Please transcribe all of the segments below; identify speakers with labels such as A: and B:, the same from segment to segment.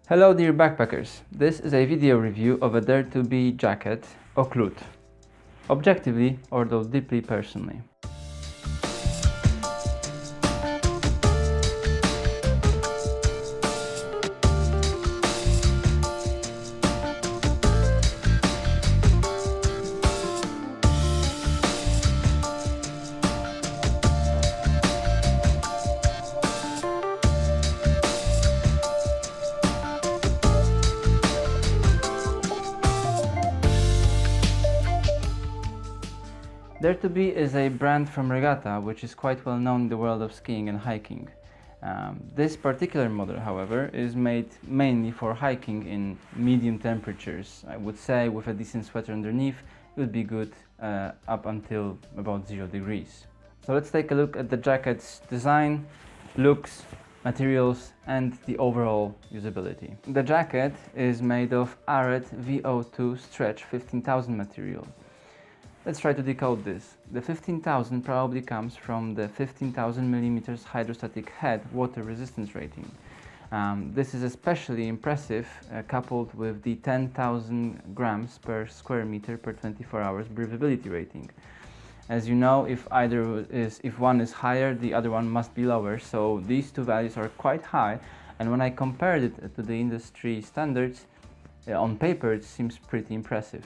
A: Hello dear backpackers, this is a video review of a DARE2B Jacket Occlude. Objectively, although deeply personally. DARE2B is a brand from Regatta which is quite well known in the world of skiing and hiking. This particular model, however, is made mainly for hiking in medium temperatures. I would say with a decent sweater underneath, it would be good up until about 0 degrees. So let's take a look at the jacket's design, looks, materials and the overall usability. The jacket is made of ARED VO2 stretch 15,000 material. Let's try to decode this. The 15,000 probably comes from the 15,000 mm hydrostatic head water resistance rating. This is especially impressive coupled with the 10,000 grams per square meter per 24 hours breathability rating. As you know, if one is higher, the other one must be lower, so these two values are quite high, and when I compared it to the industry standards, on paper it seems pretty impressive.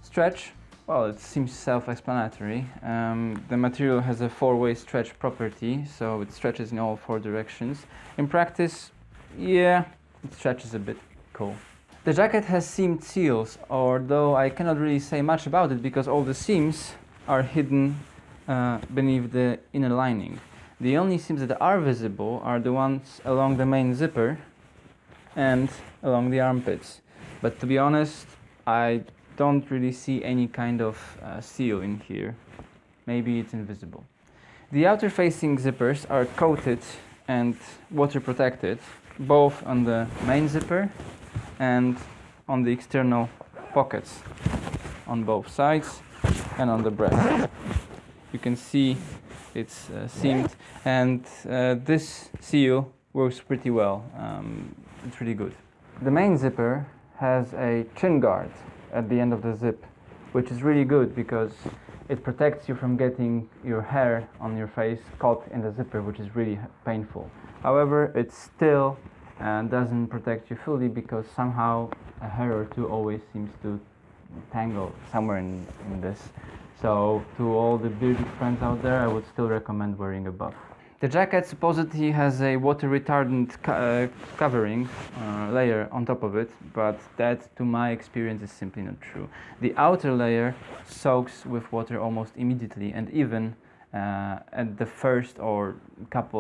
A: Stretch. Well, it seems self-explanatory. The material has a four-way stretch property, so it stretches in all four directions. In practice, yeah, it stretches a bit. Cool. The jacket has seamed seals, although I cannot really say much about it because all the seams are hidden beneath the inner lining. The only seams that are visible are the ones along the main zipper and along the armpits. But to be honest, I don't really see any kind of seal in here. Maybe it's invisible. The outer facing zippers are coated and water protected, both on the main zipper and on the external pockets on both sides and on the breast. You can see it's seamed, and this seal works pretty well. It's really good. The main zipper has a chin guard at the end of the zip, which is really good because it protects you from getting your hair on your face caught in the zipper, which is really painful. However, it still doesn't protect you fully because somehow a hair or two always seems to tangle somewhere in this. So to all the bearded friends out there, I would still recommend wearing a buff. The jacket supposedly has a water retardant covering layer on top of it, but that, to my experience, is simply not true. The outer layer soaks with water almost immediately, and even at the first or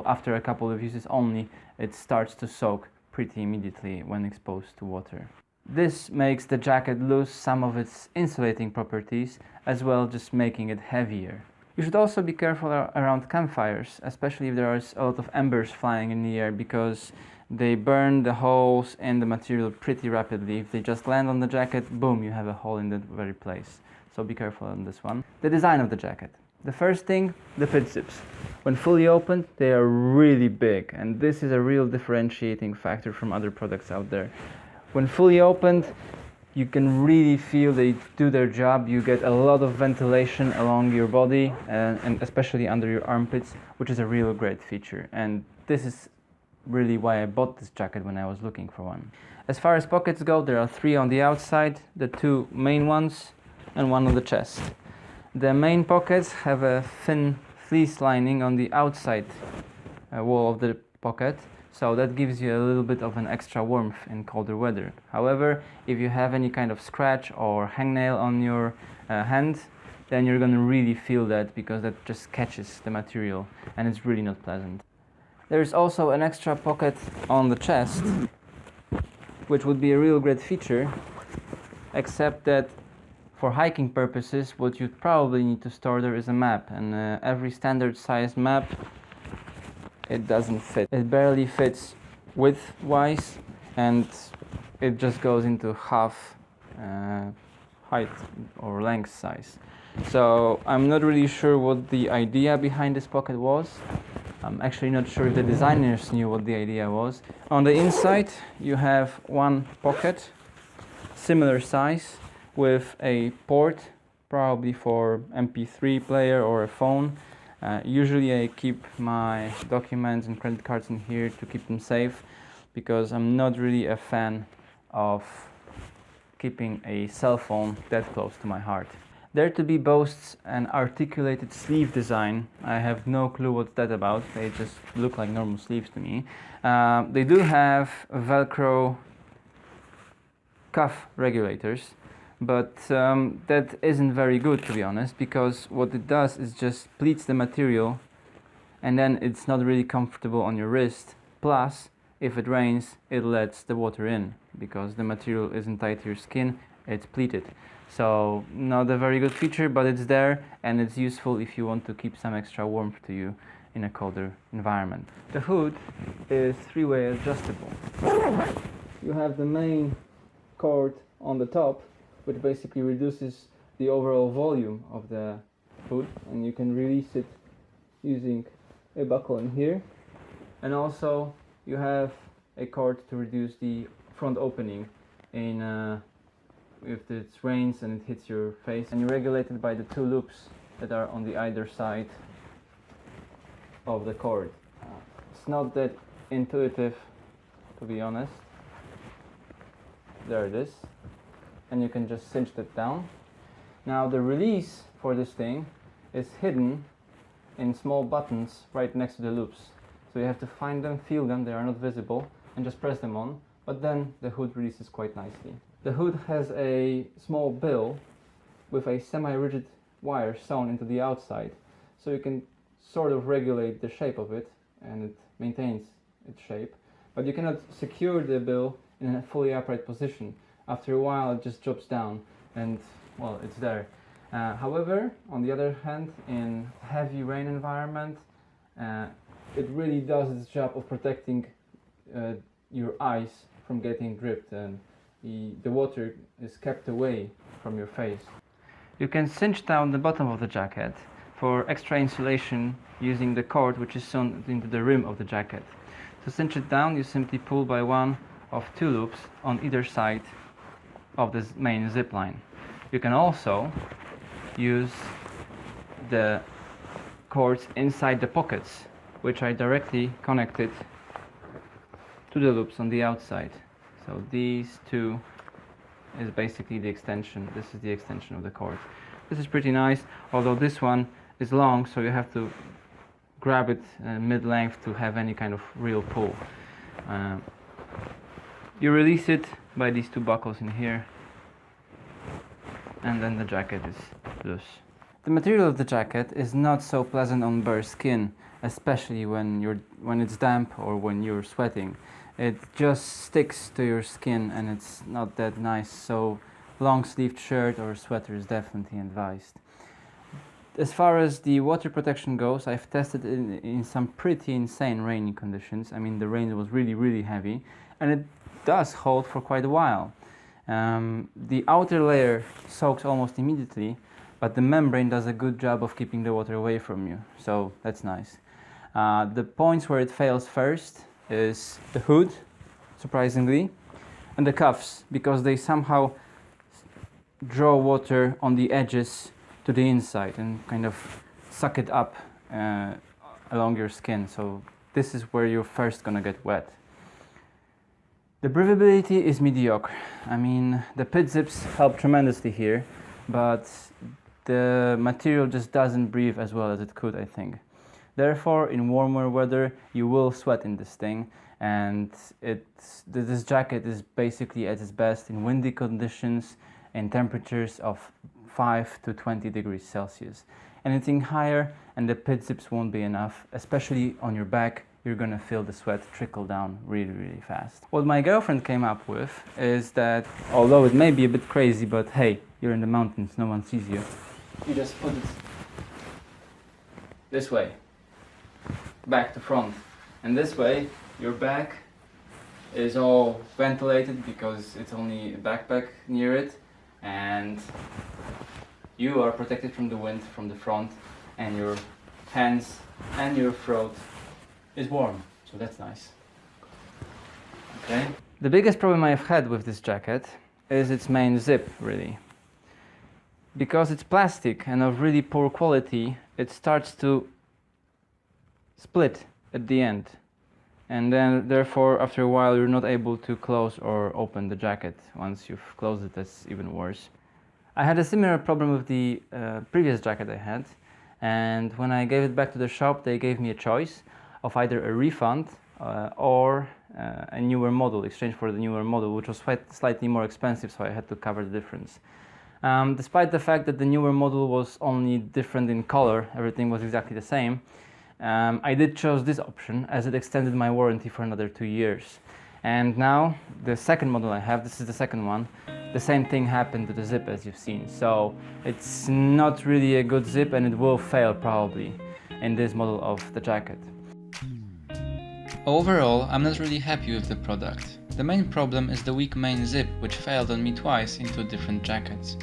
A: after a couple of uses only, it starts to soak pretty immediately when exposed to water. This makes the jacket lose some of its insulating properties, as well just making it heavier. You should also be careful around campfires, especially if there are a lot of embers flying in the air, because they burn the holes in the material pretty rapidly. If they just land on the jacket, boom, you have a hole in that very place. So be careful on this one. The design of the jacket. The first thing, the pit zips. When fully opened, they are really big, and this is a real differentiating factor from other products out there. When fully opened, you can really feel they do their job. You get a lot of ventilation along your body and especially under your armpits, which is a real great feature. And this is really why I bought this jacket when I was looking for one. As far as pockets go, there are 3 on the outside, the 2 main ones and 1 on the chest. The main pockets have a thin fleece lining on the outside wall of the pocket. So that gives you a little bit of an extra warmth in colder weather. However, if you have any kind of scratch or hangnail on your hand, then you're going to really feel that, because that just catches the material and it's really not pleasant. There's also an extra pocket on the chest, which would be a real great feature, except that for hiking purposes, what you'd probably need to store there is a map, and every standard size map, it doesn't fit. It barely fits width-wise, and it just goes into half height or length size. So I'm not really sure what the idea behind this pocket was, I'm actually not sure if the designers knew what the idea was. On the inside you have one pocket, similar size, with a port, probably for MP3 player or a phone. Usually I keep my documents and credit cards in here to keep them safe, because I'm not really a fan of keeping a cell phone that close to my heart. DARE2B boasts an articulated sleeve design. I have no clue what's that about. They just look like normal sleeves to me. They do have Velcro cuff regulators, but that isn't very good, to be honest, because what it does is just pleats the material, and then it's not really comfortable on your wrist. Plus, if it rains, it lets the water in, because the material isn't tied to your skin, it's pleated. So not a very good feature, but it's there, and it's useful if you want to keep some extra warmth to you in a colder environment. The hood is three-way adjustable. You have the main cord on the top, which basically reduces the overall volume of the hood, and you can release it using a buckle in here. And also you have a cord to reduce the front opening in if it rains and it hits your face, and you regulate it by the two loops that are on the either side of the cord. It's not that intuitive, to be honest. There it is, and you can just cinch that down. Now the release for this thing is hidden in small buttons right next to the loops, so you have to find them, feel them, they are not visible, and just press them on, but then the hood releases quite nicely. The hood has a small bill with a semi-rigid wire sewn into the outside, so you can sort of regulate the shape of it, and it maintains its shape, but you cannot secure the bill in a fully upright position. After a while it just drops down and, well, it's there. However, on the other hand, in heavy rain environment, it really does its job of protecting your eyes from getting dripped, and the water is kept away from your face. You can cinch down the bottom of the jacket for extra insulation using the cord which is sewn into the rim of the jacket. To cinch it down, you simply pull by one of two loops on either side of this main zip line. You can also use the cords inside the pockets, which are directly connected to the loops on the outside. So these two is basically the extension. This is the extension of the cord. This is pretty nice, although this one is long, so you have to grab it mid-length to have any kind of real pull. You release it by these two buckles in here, and then the jacket is loose. The material of the jacket is not so pleasant on bare skin, especially when it's damp or when you're sweating. It just sticks to your skin and it's not that nice, so long-sleeved shirt or sweater is definitely advised. As far as the water protection goes, I've tested it in some pretty insane rainy conditions. I mean, the rain was really heavy, and it does hold for quite a while. The outer layer soaks almost immediately, but the membrane does a good job of keeping the water away from you, so that's nice. The points where it fails first is the hood, surprisingly, and the cuffs, because they somehow draw water on the edges to the inside and kind of suck it up along your skin, so this is where you're first gonna get wet. The breathability is mediocre. I mean, the pit zips help tremendously here, but the material just doesn't breathe as well as it could, I think. Therefore, in warmer weather, you will sweat in this thing, and this jacket is basically at its best in windy conditions and temperatures of 5 to 20 degrees Celsius. Anything higher and the pit zips won't be enough, especially on your back. You're gonna feel the sweat trickle down really fast. What my girlfriend came up with is that, although it may be a bit crazy, but hey, you're in the mountains, no one sees you. You just put it this way, back to front, and this way your back is all ventilated because it's only a backpack near it, and you are protected from the wind from the front, and your hands and your throat is warm, so that's nice. Okay. The biggest problem I've had with this jacket is its main zip, really. Because it's plastic and of really poor quality, it starts to split at the end. And then, therefore, after a while, you're not able to close or open the jacket. Once you've closed it, that's even worse. I had a similar problem with the previous jacket I had, and when I gave it back to the shop, they gave me a choice of either a refund or a newer model, exchange for the newer model, which was slightly more expensive, so I had to cover the difference. Despite the fact that the newer model was only different in color, everything was exactly the same, I did choose this option as it extended my warranty for another 2 years. And now, the second model I have, this is the second one, the same thing happened to the zip as you've seen. So it's not really a good zip and it will fail probably in this model of the jacket.
B: Overall, I'm not really happy with the product. The main problem is the weak main zip, which failed on me twice in 2 different jackets.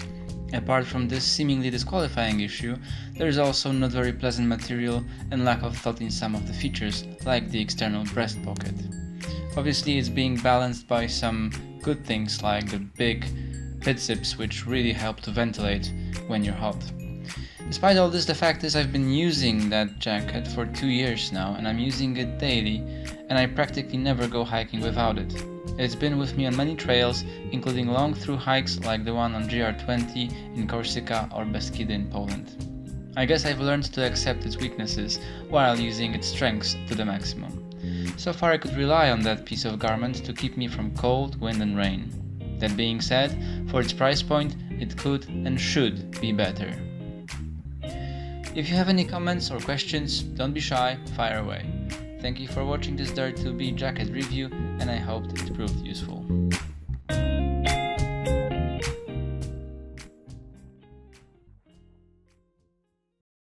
B: Apart from this seemingly disqualifying issue, there is also not very pleasant material and lack of thought in some of the features, like the external breast pocket. Obviously it's being balanced by some good things like the big pit zips, which really help to ventilate when you're hot. Despite all this, the fact is I've been using that jacket for 2 years now, and I'm using it daily, and I practically never go hiking without it. It's been with me on many trails, including long through hikes like the one on GR20 in Corsica or Beskidy in Poland. I guess I've learned to accept its weaknesses while using its strengths to the maximum. So far I could rely on that piece of garment to keep me from cold, wind and rain. That being said, for its price point, it could and should be better. If you have any comments or questions, don't be shy, fire away. Thank you for watching this DARE2B jacket review, and I hope it proved useful.